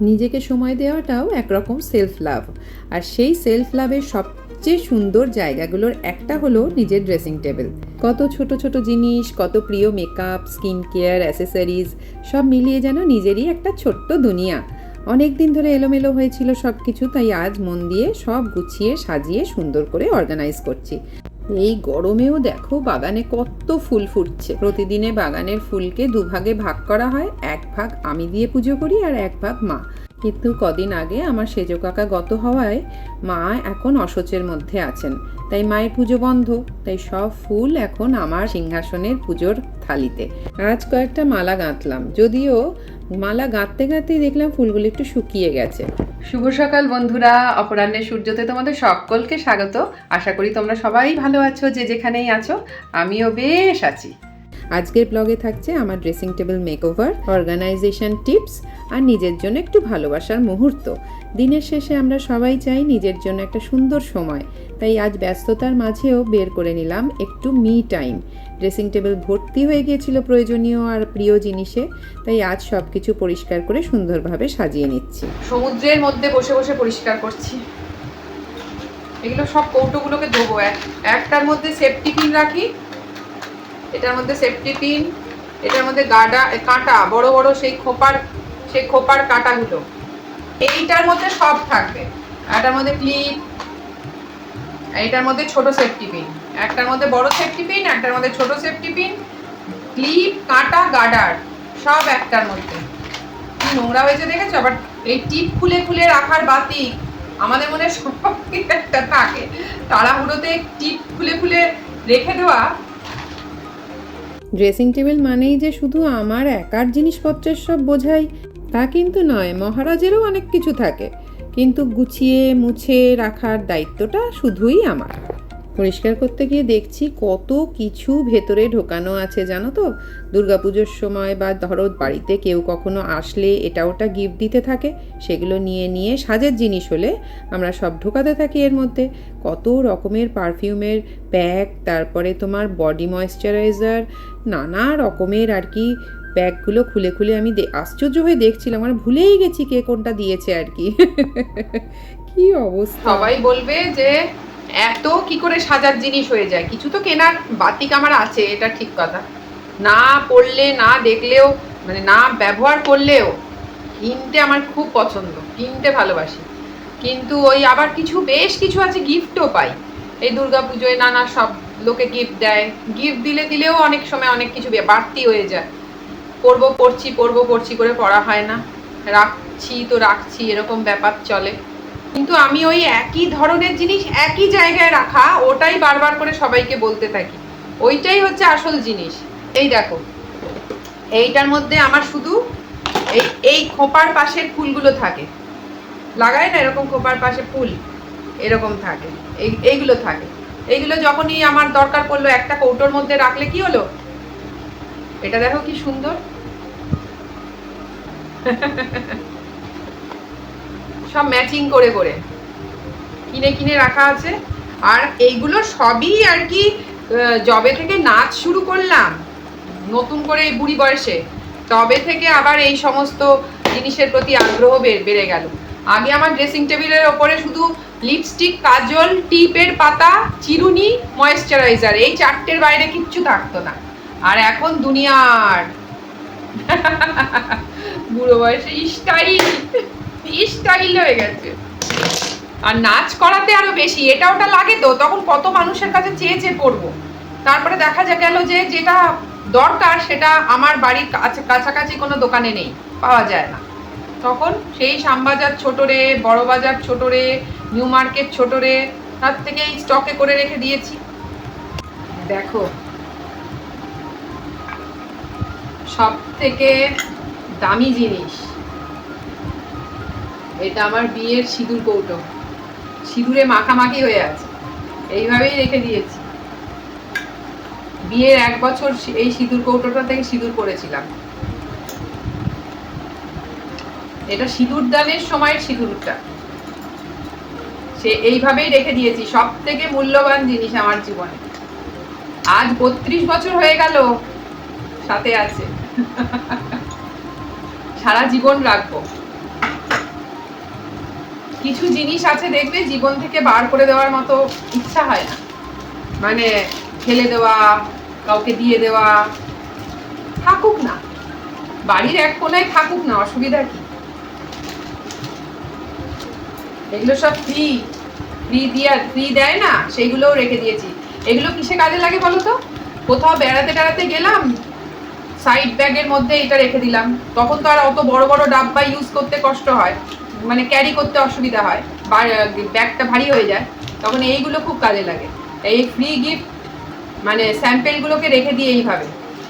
নিজেকে সময় দেওয়াটাও একরকম সেলফ লাভ। আর সেই সেলফ লাভের সবচেয়ে সুন্দর জায়গাগুলোর একটা হলো নিজের ড্রেসিং টেবিল। কত ছোট ছোট জিনিস, কত প্রিয় মেকআপ, স্কিন কেয়ার, অ্যাসেসরিজ সব মিলিয়ে যেন নিজেরই একটা ছোট্ট দুনিয়া। অনেক দিন ধরে এলোমেলো হয়েছিল সব কিছু, তাই আজ মন দিয়ে সব গুছিয়ে সাজিয়ে সুন্দর করে অর্গানাইজ করছি। এই গরমেও দেখো বাগানে কত ফুল ফুটছে। প্রতিদিনে বাগানের ফুলকে দুভাগে ভাগ করা হয়, এক ভাগ আমি দিয়ে পুজো করি আর এক ভাগ মা। কিন্তু কদিন আগে আমার সেজ কাকা গত হওয়ায় মা এখন অসচের মধ্যে আছেন, তাই মায়ের পুজো বন্ধ। তাই সব ফুল এখন আমার সিংহাসনের পুজোর থালিতে। আজ কয়েকটা মালা গাঁথলাম, যদিও মালা গাঁথতে গাঁথতেই দেখলাম ফুলগুলো একটু শুকিয়ে গেছে। শুভ সকাল বন্ধুরা, অপরাহ্নের সূর্যতে তোমাদের সকলকে স্বাগত। আশা করি তোমরা সবাই ভালো আছো, যে যেখানেই আছো। আমিও বেশ আছি। আজকের ব্লগে থাকছে আমার dressing table makeover, organisation tips আর নিজের জন্য একটু ভালোবাসার মুহূর্ত। দিনের শেষে আমরা সবাই চাই নিজের জন্য একটা সুন্দর সময়, তাই আজ ব্যস্ততার মাঝেও বের করে নিলাম একটু মি টাইম। ড্রেসিং টেবিল ভর্তি হয়ে গিয়েছিল প্রয়োজনীয় আর প্রিয় জিনিসে, তাই আজ সব কিছু পরিষ্কার করে সুন্দরভাবে সাজিয়ে নিচ্ছি। সমুদ্রের মধ্যে বসে বসে পরিষ্কার করছি। এগুলো সব কৌটোগুলোকে ধোবো। একটার মধ্যে সেফটি পিন রাখি, এটার মধ্যে সেফটি পিন, এটার মধ্যে কাঁটা, বড় বড় সেই খোপার কাঁটাগুলো, এইটার মধ্যে সব থাকবে। এটার মধ্যে ক্লিপ, এইটার মধ্যে ছোট সেফটি পিন, একটার মধ্যে বড় সেফটি পিন, একটার মধ্যে ছোট সেফটি পিন, ক্লিপ, কাঁটা, গার্ডার সব একটার মধ্যে। কি নোংরা হয়েছে দেখেছো? আবার এই টিপ খুলে খুলে রাখার বাতি আমাদের মনে সব একটা থাকে, তাড়াহুড়োতে টিপ খুলে খুলে রেখে দেওয়া। ড্রেসিং টেবিল মানেই যে শুধু আমার একার জিনিসপত্রের সব বোঝাই তা কিন্তু নয়, মহারাজেরও অনেক কিছু থাকে, কিন্তু গুছিয়ে মুছে রাখার দায়িত্বটা শুধুই আমার। পরিষ্কার করতে গিয়ে দেখছি কত কিছু ভেতরে ঢোকানো আছে জানো তো। দুর্গাপুজোর সময় বা ধরো বাড়িতে কেউ কখনো আসলে এটা ওটা গিফট দিতে থাকে, সেগুলো নিয়ে নিয়ে সাজের জিনিস হলে আমরা সব ঢোকাতে থাকি এর মধ্যে। কত রকমের পারফিউমের প্যাক, তারপরে তোমার বডি ময়েশ্চারাইজার, নানা রকমের আর কি ব্যাগগুলো খুলে খুলে আমি আশ্চর্য হয়ে দেখছিলাম, মানে ভুলেই গেছি কে কোনটা দিয়েছে আর কি। কি অবস্থা! সবাই বলবে যে এত কি করে সাজার জিনিস হয়ে যায়। কিছু তো কেনার বাতিক আমার আছে, এটা ঠিক কথা। না পড়লে, না দেখলেও, মানে না ব্যবহার করলেও কিনতে আমার খুব পছন্দ, কিনতে ভালোবাসি। কিন্তু ওই আবার বেশ কিছু আছে গিফটও পাই। এই দুর্গাপুজোয় নানা সব লোকে গিফট দেয়, গিফট দিলেও অনেক সময় অনেক কিছু বাড়তি হয়ে যায়। পরবো পড়ছি করে পড়া হয় না, রাখছি এরকম ব্যাপার চলে। কিন্তু আমি ওই একই ধরনের জিনিস একই জায়গায় রাখা, ওটাই বারবার করে সবাইকে বলতে থাকি, ওইটাই হচ্ছে আসল জিনিস। এই দেখো, এইটার মধ্যে আমার শুধু এই খোপার পাশের ফুলগুলো থাকে, লাগায় না এরকম খোপার পাশে ফুল এরকম থাকে, এইগুলো থাকে। এইগুলো যখনই আমার দরকার পড়লো একটা কৌটোর মধ্যে রাখলে কি হলো, এটা দেখো কি সুন্দর। সব ম্যাচিং করে করে কিনে রাখা আছে। আর এইগুলো সবই আর কি যবে থেকে নাচ শুরু করলাম নতুন করে এই বুড়ি বয়সে, তবে থেকে আবার এই সমস্ত জিনিসের প্রতি আগ্রহ বেড়ে গেল। আগে আমার ড্রেসিং টেবিলের ওপরে শুধু লিপস্টিক, কাজল, টিপের পাতা, চিরুনি, ময়েশ্চারাইজার, এই চারটের বাইরে কিচ্ছু থাকতো না। আর এখন দুনিয়ার বুড়ো বয়সে স্টাইল হয়ে গেছে। আর নাচ করাতে আরো বেশি এটা ওটা লাগে, তো তখন কত মানুষের কাছে চেয়ে পড়বো। তারপরে দেখা গেল যে যেটা দরকার সেটা আমার বাড়ির কাছাকাছি কোনো দোকানে নেই, পাওয়া যায় না। তখন সেই শ্যামবাজার ছোট রে, বড় বাজার ছোট রে, নিউ মার্কেট ছোট রে, তার থেকে এই স্টকে করে রেখে দিয়েছি। দেখো, সব থেকে দামি জিনিস এটা আমার বিয়ের সিঁদুর কৌটো, সিঁদুরে মাখামাখি হয়ে আছে, এইভাবেই রেখে দিয়েছি। বিয়ের 1 বছর এই সিঁদুর কৌটোটা থেকে সিঁদুর পরেছিলাম। এটা সিঁদুর দানের সময়ের সিঁদুরটা, সে এইভাবেই রেখে দিয়েছি। সব থেকে মূল্যবান জিনিস আমার জীবনে। আজ 32 বছর হয়ে গেল, সাথে আছে, সারা জীবন রাখবো। কিছু জিনিস আছে দেখবে জীবন থেকে বার করে দেওয়ার মতো ইচ্ছা হয় না, মানে ফেলে দেওয়া, কাউকে দিয়ে দেওয়া, থাকুক না, বাড়ির এক কোনায় থাকুক না, অসুবিধা কি? এগুলো সব ফ্রি দেয় না, সেইগুলোও রেখে দিয়েছি। এগুলো কিসে কাজে লাগে বলো তো? কোথাও বেড়াতে গেলাম, সাইড ব্যাগের মধ্যে এটা রেখে দিলাম, তখন তো আর অত বড় বড় ডাব্বা ইউজ করতে কষ্ট হয়, মানে ক্যারি করতে অসুবিধা হয়, ব্যাগটা ভারী হয়ে যায়, তখন এইগুলো খুব কাজে লাগে। এই ফ্রি গিফট মানে স্যাম্পেলগুলোকে রেখে দিয়ে এইভাবে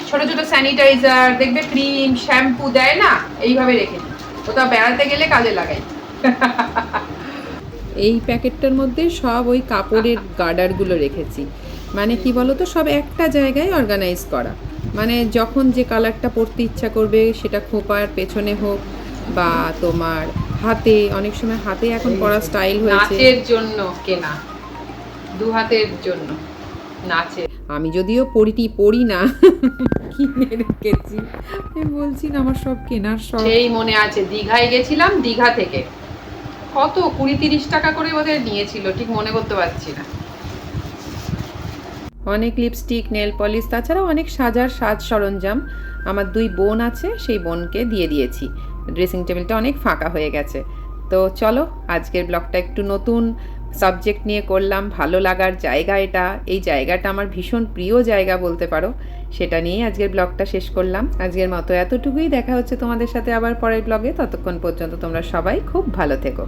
ছোট ছোট স্যানিটাইজার দেখবে, ক্রিম, শ্যাম্পু দেয় না, এইভাবে রেখে দিই, কোথাও বেড়াতে গেলে কাজে লাগাই। এই প্যাকেটটার মধ্যে সব ওই কাপড়ের গার্ডারগুলো রেখেছি, মানে কি বলতো, সব একটা জায়গায় অর্গানাইজ করা, মানে যখন যে কালারটা পরতে ইচ্ছা করবে, সেটা খোপার পেছনে হোক বা তোমার হাতে, অনেক সময় হাতে এখন পরা স্টাইল হয়েছে, নাচের জন্য কেনা, দু হাতের জন্য নাচে। আমি যদিও পড়ি না, কিনে রেখেছি, আমি বলছি না আমার সব কেনার সব। সেই মনে আছে দীঘায় গেছিলাম, দীঘা থেকে কত 20-30 টাকা করে বোধহয় নিয়েছিল, ঠিক মনে করতে পারছি না। অনেক লিপস্টিক, নেল পলিশ, তাছাড়াও অনেক সাজ সরঞ্জাম আমার 2 বোন আছে, সেই বোনকে দিয়ে দিয়েছি। ড্রেসিং টেবিলটা অনেক ফাঁকা হয়ে গেছে। তো চলো, আজকের ব্লগটা একটু নতুন সাবজেক্ট নিয়ে করলাম, ভালো লাগার জায়গা এটা, এই জায়গাটা আমার ভীষণ প্রিয় জায়গা বলতে পারো, সেটা নিয়েই আজকের ব্লগটা শেষ করলাম। আজকের মতো এতটুকুই, দেখা হচ্ছে তোমাদের সাথে আবার পরের ব্লগে, ততক্ষণ পর্যন্ত তোমরা সবাই খুব ভালো থেকো।